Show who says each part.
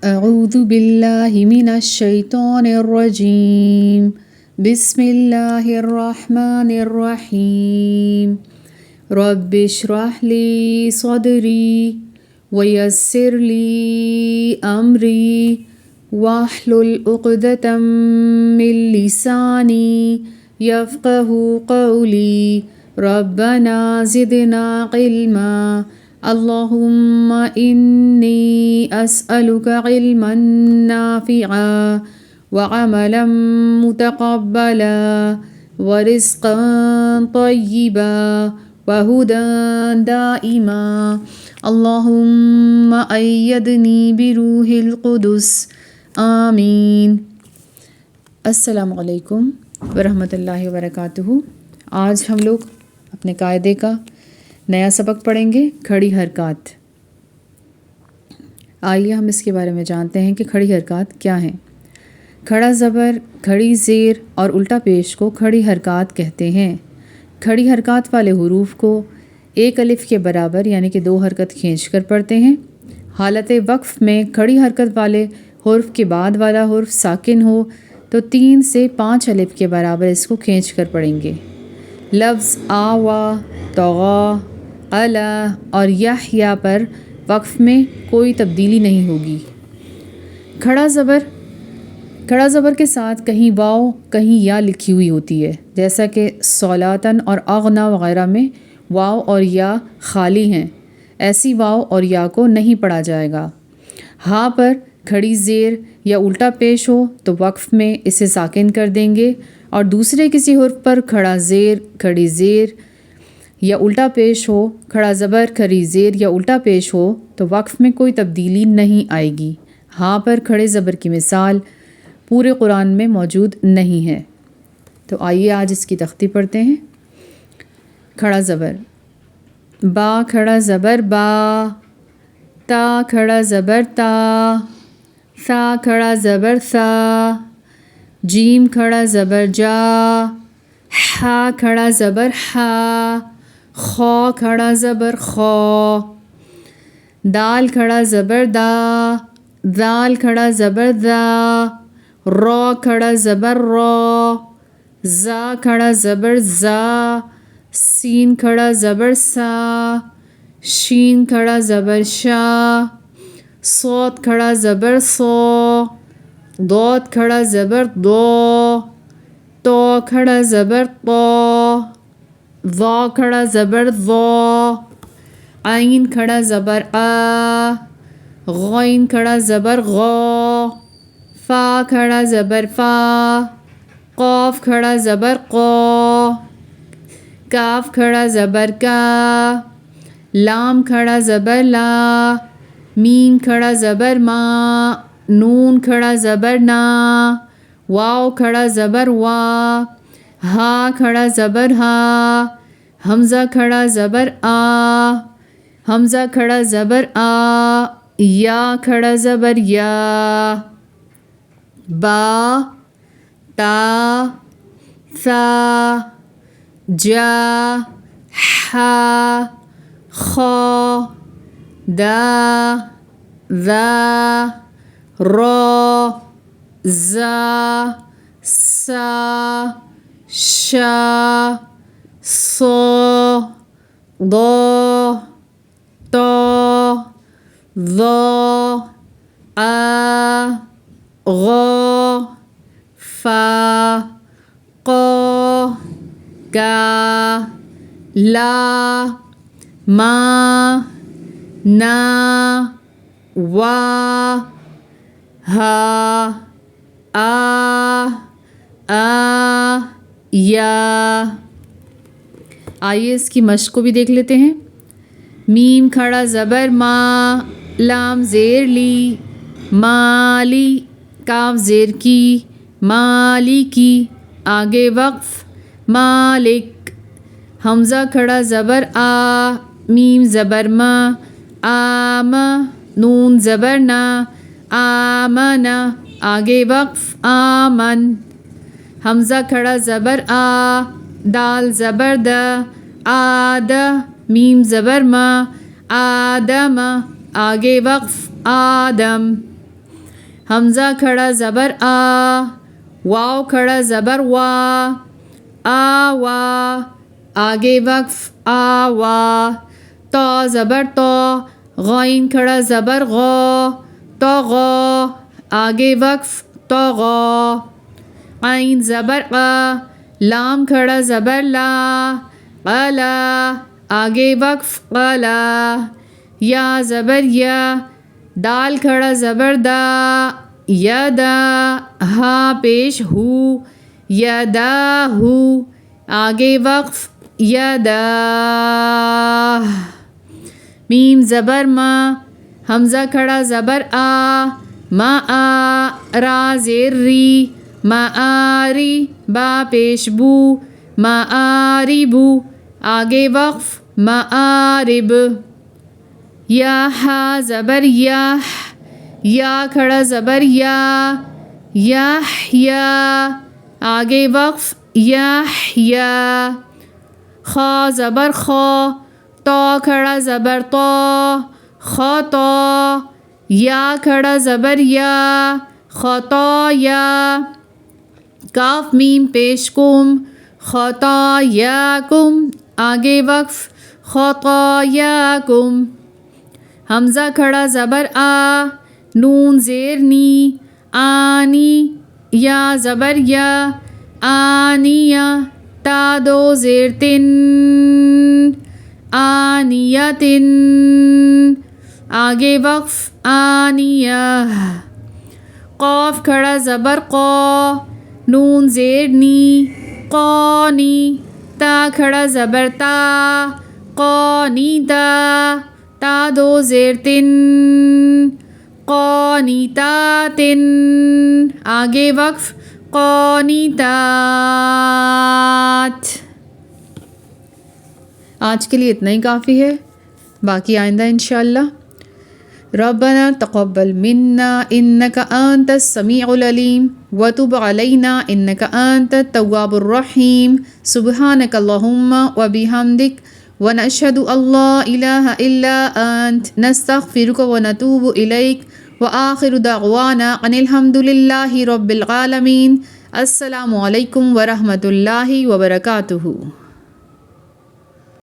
Speaker 1: اعوذ باللہ من الشیطان الرجیم بسم اللہ الرحمن الرحیم رب اشرح لی صدری ویسر لی امری واحلل عقدۃ من لسانی یفقہ قولی ربنا زدنا علما اللہم انی اسألک علما نافعا وعملا متقبلا ورزقا طیبا وہدی دائما اللہم ایدنی بروح القدس آمین۔ السلام علیکم ورحمۃ اللہ وبرکاتہ۔ آج ہم لوگ اپنے قاعدے کا نیا سبق پڑھیں گے، کھڑی حرکات۔ آئیے ہم اس کے بارے میں جانتے ہیں کہ کھڑی حرکات کیا ہیں۔ کھڑا زبر، کھڑی زیر اور الٹا پیش کو کھڑی حرکات کہتے ہیں۔ کھڑی حرکات والے حروف کو ایک الف کے برابر یعنی کہ 2 حرکت کھینچ کر پڑھتے ہیں۔ حالت وقف میں کھڑی حرکت والے حرف کے بعد والا حرف ساکن ہو تو 3 سے 5 الف کے برابر اس کو کھینچ کر پڑھیں گے۔ لفظ آوا، طغا، علا اور یا پر وقف میں کوئی تبدیلی نہیں ہوگی۔ کھڑا زبر کے ساتھ کہیں واو کہیں یا لکھی ہوئی ہوتی ہے، جیسا کہ صولاتن اور اغنا وغیرہ میں واو اور یا خالی ہیں، ایسی واو اور یا کو نہیں پڑھا جائے گا۔ ہاں پر کھڑی زیر یا الٹا پیش ہو تو وقف میں اسے ساکن کر دیں گے، اور دوسرے کسی حرف پر کھڑا زیر، کھڑی زیر یا الٹا پیش ہو، کھڑا زبر، کھڑی زیر یا الٹا پیش ہو تو وقف میں کوئی تبدیلی نہیں آئے گی۔ ہاں پر کھڑے زبر کی مثال پورے قرآن میں موجود نہیں ہے۔ تو آئیے آج اس کی تختی پڑھتے ہیں۔ کھڑا زبر، با کھڑا زبر با، تا کھڑا زبر تا، ثا کھڑا زبر ثا، جیم کھڑا زبر جا، ہا کھڑا زبر ہا، خا کھڑا زبر خا، دال کھڑا زبر دا، ذال کھڑا زبر ذا، را کھڑا زبر را، زا کھڑا زبر زا، سین کھڑا زبر سا، شین کھڑا زبر شا، صاد کھڑا زبر صا، ضاد کھڑا زبر ضا، طا کھڑا زبر طا، ظا کھڑا زبر ظا، عین کھڑا زبر آ، غین کھڑا زبر غا، فا کھڑا زبر فا، قاف کھڑا زبر قا، کاف کھڑا زبر کا، لام کھڑا زبر لا، میم کھڑا زبر ما، نون کھڑا زبر نا، واو کھڑا زبر وا، ہا کھڑا زبر ہا، حمزہ کھڑا زبر آ، حمزہ کھڑا زبر آ، یا کھڑا زبر یا، با، تا، ثا، جا، ہا، خا، دا، ذا، را، زا، سا، شا، صا، ضا، طا، ظا، آ، غا، فا، قا، کا، لا، ما، نا، وا، ہا، آ، یا۔ آئیے اس کی مشق کو بھی دیکھ لیتے ہیں۔ میم کھڑا زبر ما، لام زیر لی، مالی، کاف زیر کی، مالی کی، آگے وقف، مالک، حمزہ کھڑا زبر آ، میم زبر ما، آم، نون زبر نا، آمن، آگے وقف، آمن، حمزہ کھڑا زبر آ، دال زبر د، آد، میم زبر ما، آدم، آگے وقف، آدم، حمزہ کھڑا زبر آ، واو کھڑا زبر وا، آ وا، آگے وقف آ وا، تو زبر تو، غین کھڑا زبر غو، تو غو، آگے وقف تو غو، عین زبر آ، لام کھڑا زبر لا، قلا، آگے وقف قلا، یا زبر یا، دال کھڑا زبر دا، یدا، ہا پیش ہو، یدا ہو، آگے وقف یدا، میم زبر ما، حمزہ کھڑا زبر آ، ما آ، را زیر ری، ما آری، با پیش بو، ما آری بو، آگے وقف ما آرب، یا ہا زبر یا، یا کھڑا زبر یا، یا، آگے وقف یا، خا زبر خو، تو کھڑا زبر تو، خو تو، یا کھڑا زبر یا، خطا یا، کاف میم پیش کم، خطا یا کم، آگے وقف خطا یا کم، حمزہ کھڑا زبر آ، نون زیر نی، آنی، یا زبر یا، آنیہ، تا دو زیر تن، آنیتن، آگے وقف آنیہ، قاف کھڑا زبر قو، نون زیر نی، قونی، تا کھڑا زبر تا، قونیتا، تا دو زیر تن، قونیتاتن، آگے وقف قونیتات۔ آج کے لیے اتنا ہی کافی ہے، باقی آئندہ انشاءاللہ۔ ربنا تقبل منا انک انت السمیع العلیم وتب علینا انک انت التواب الرحیم، سبحانک اللہم وبحمدک ونشہد ان لا الہ الا انت نستغفرک ونتوب الیک وآخر دعوانا ان الحمد للہ رب العالمین۔ السلام علیکم ورحمۃ اللہ وبرکاتہ۔